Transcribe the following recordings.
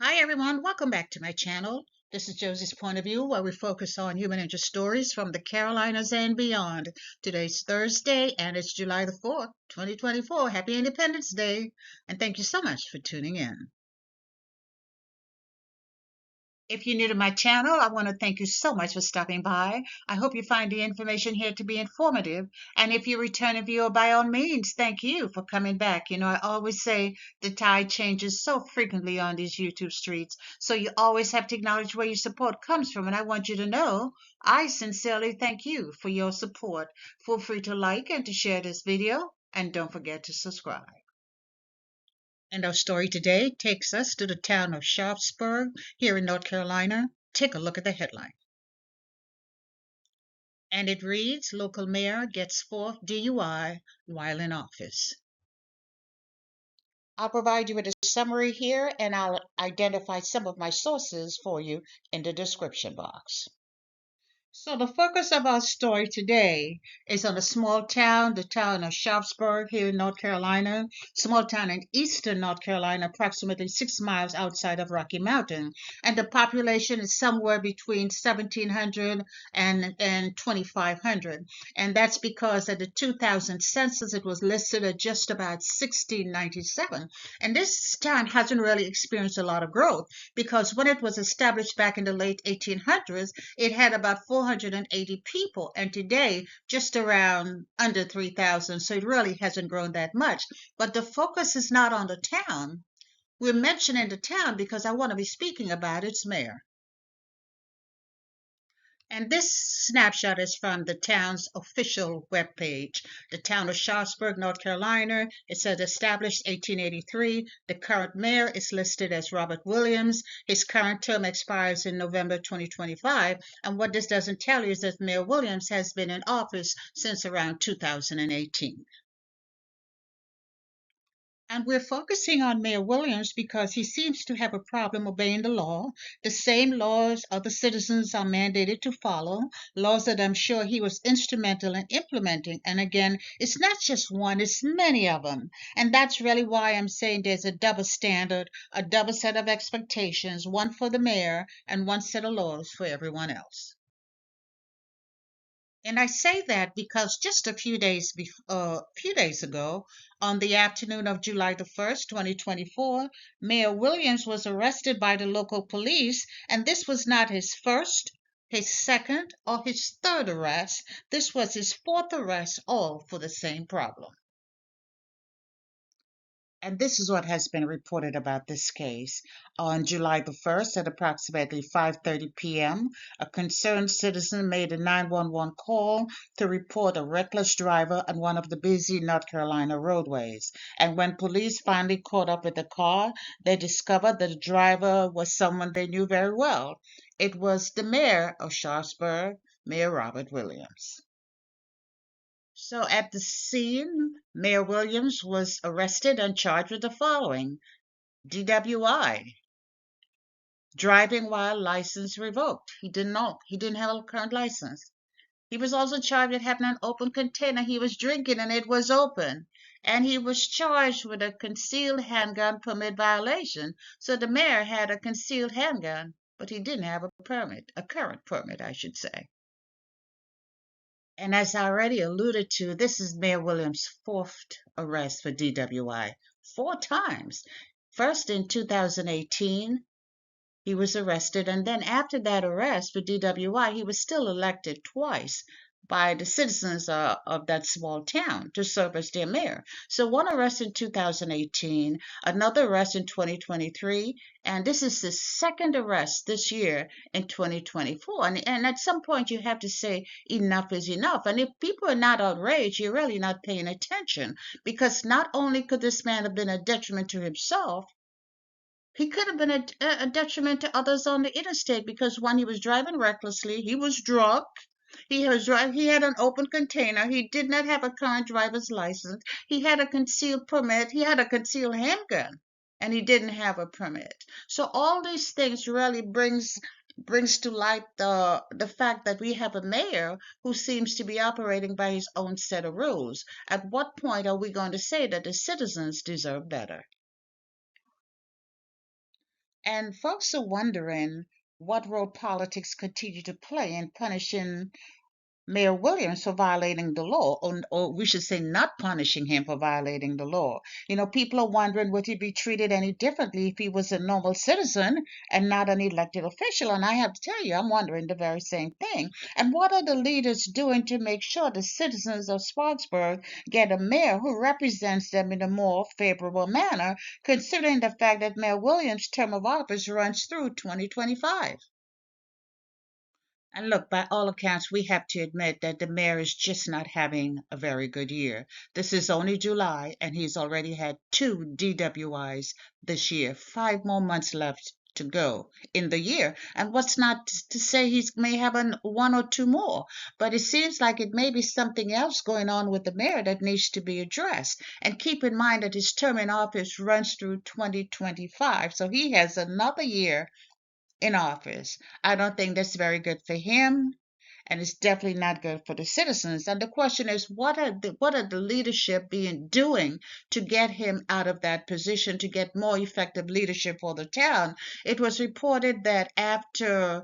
Hi everyone, welcome back to my channel. This is Josie's Point of View, where we focus on human interest stories from the Carolinas and beyond. Today's Thursday and it's July the 4th, 2024. Happy Independence Day, and thank you so much for tuning in. If you're new to my channel, I want to thank you so much for stopping by. I hope you find the information here to be informative. And if you're a returning viewer, by all means, thank you for coming back. I always say the tide changes so frequently on these YouTube streets. So you always have to acknowledge where your support comes from. And I want you to know I sincerely thank you for your support. Feel free to like and to share this video. And don't forget to subscribe. And our story today takes us to the town of Sharpsburg here in North Carolina. Take a look at the headline. And it reads, Local Mayor Gets Fourth DUI While in Office. I'll provide you with a summary here and I'll identify some of my sources for you in the description box. So the focus of our story today is on a small town, the town of Sharpsburg here in North Carolina, small town in eastern North Carolina, approximately 6 miles outside of Rocky Mountain. And the population is somewhere between 1,700 and 2,500. And that's because at the 2000 census, it was listed at just about 1,697. And this town hasn't really experienced a lot of growth because when it was established back in the late 1800s, it had about 480 people, and today just around under 3,000. So it really hasn't grown that much. But the focus is not on the town. We're mentioning the town because I want to be speaking about its mayor. And this snapshot is from the town's official webpage. The town of Sharpsburg, North Carolina. It says established 1883. The current mayor is listed as Robert Williams. His current term expires in November 2025. And what this doesn't tell you is that Mayor Williams has been in office since around 2018. And we're focusing on Mayor Williams because he seems to have a problem obeying the law, the same laws other citizens are mandated to follow, laws that I'm sure he was instrumental in implementing. And again, it's not just one, it's many of them. And that's really why I'm saying there's a double standard, a double set of expectations, one for the mayor and one set of laws for everyone else. And I say that because just a few days ago, on the afternoon of July the 1st, 2024, Mayor Williams was arrested by the local police, and this was not his first, his second, or his third arrest. This was his fourth arrest, all for the same problem. And this is what has been reported about this case. On July the 1st at approximately 5:30 p.m., a concerned citizen made a 911 call to report a reckless driver on one of the busy North Carolina roadways. And when police finally caught up with the car, they discovered that the driver was someone they knew very well. It was the mayor of Sharpsburg, Mayor Robert Williams. So at the scene, Mayor Williams was arrested and charged with the following: DWI, driving while license revoked. He didn't have a current license. He was also charged with having an open container. He was drinking and it was open. And he was charged with a concealed handgun permit violation. So the mayor had a concealed handgun, but he didn't have a permit, a current permit, I should say. And as I already alluded to, this is Mayor Williams' fourth arrest for DWI. 4 times. First in 2018, he was arrested, and then after that arrest for DWI, he was still elected twice by the citizens of that small town to serve as their mayor. So one arrest in 2018, another arrest in 2023, and this is the second arrest this year in 2024. And at some point you have to say enough is enough. And if people are not outraged, you're really not paying attention, because not only could this man have been a detriment to himself, he could have been a detriment to others on the interstate, because when he was driving recklessly, he was drunk. He had an open container. He did not have a current driver's license. He had a concealed permit. He had a concealed handgun, and he didn't have a permit. So all these things really brings to light the fact that we have a mayor who seems to be operating by his own set of rules. At what point are we going to say that the citizens deserve better? And folks are wondering what role politics continue to play in punishing Mayor Williams for violating the law, or we should say not punishing him for violating the law. People are wondering would he be treated any differently if he was a normal citizen and not an elected official? And I have to tell you, I'm wondering the very same thing. And what are the leaders doing to make sure the citizens of Sparksburg get a mayor who represents them in a more favorable manner, considering the fact that Mayor Williams' term of office runs through 2025? And look, by all accounts, we have to admit that the mayor is just not having a very good year. This is only July, and he's already had two DWIs this year, 5 more months left to go in the year. And what's not to say he may have one or two more, but it seems like it may be something else going on with the mayor that needs to be addressed. And keep in mind that his term in office runs through 2025, so he has another year in office. I don't think that's very good for him, and it's definitely not good for the citizens. And the question is, what are the leadership being doing to get him out of that position, to get more effective leadership for the town? It was reported that after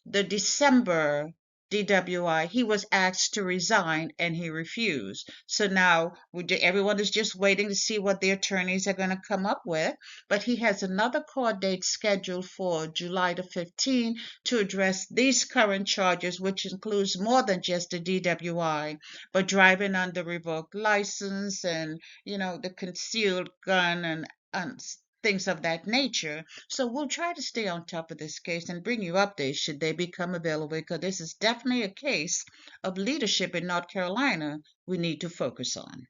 the December DWI, he was asked to resign and he refused. So now everyone is just waiting to see what the attorneys are going to come up with. But he has another court date scheduled for July the 15th to address these current charges, which includes more than just the DWI, but driving under revoked license and, the concealed gun and things of that nature. So we'll try to stay on top of this case and bring you updates should they become available, because this is definitely a case of leadership in North Carolina we need to focus on.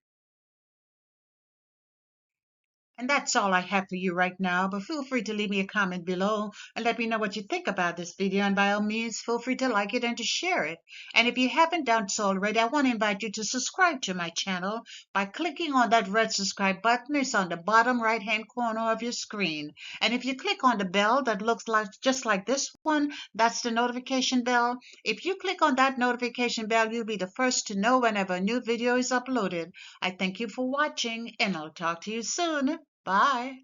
And that's all I have for you right now, but feel free to leave me a comment below and let me know what you think about this video. And by all means, feel free to like it and to share it. And if you haven't done so already, I want to invite you to subscribe to my channel by clicking on that red subscribe button. It's on the bottom right-hand corner of your screen. And if you click on the bell that looks like just like this one, that's the notification bell. If you click on that notification bell, you'll be the first to know whenever a new video is uploaded. I thank you for watching, and I'll talk to you soon. Bye.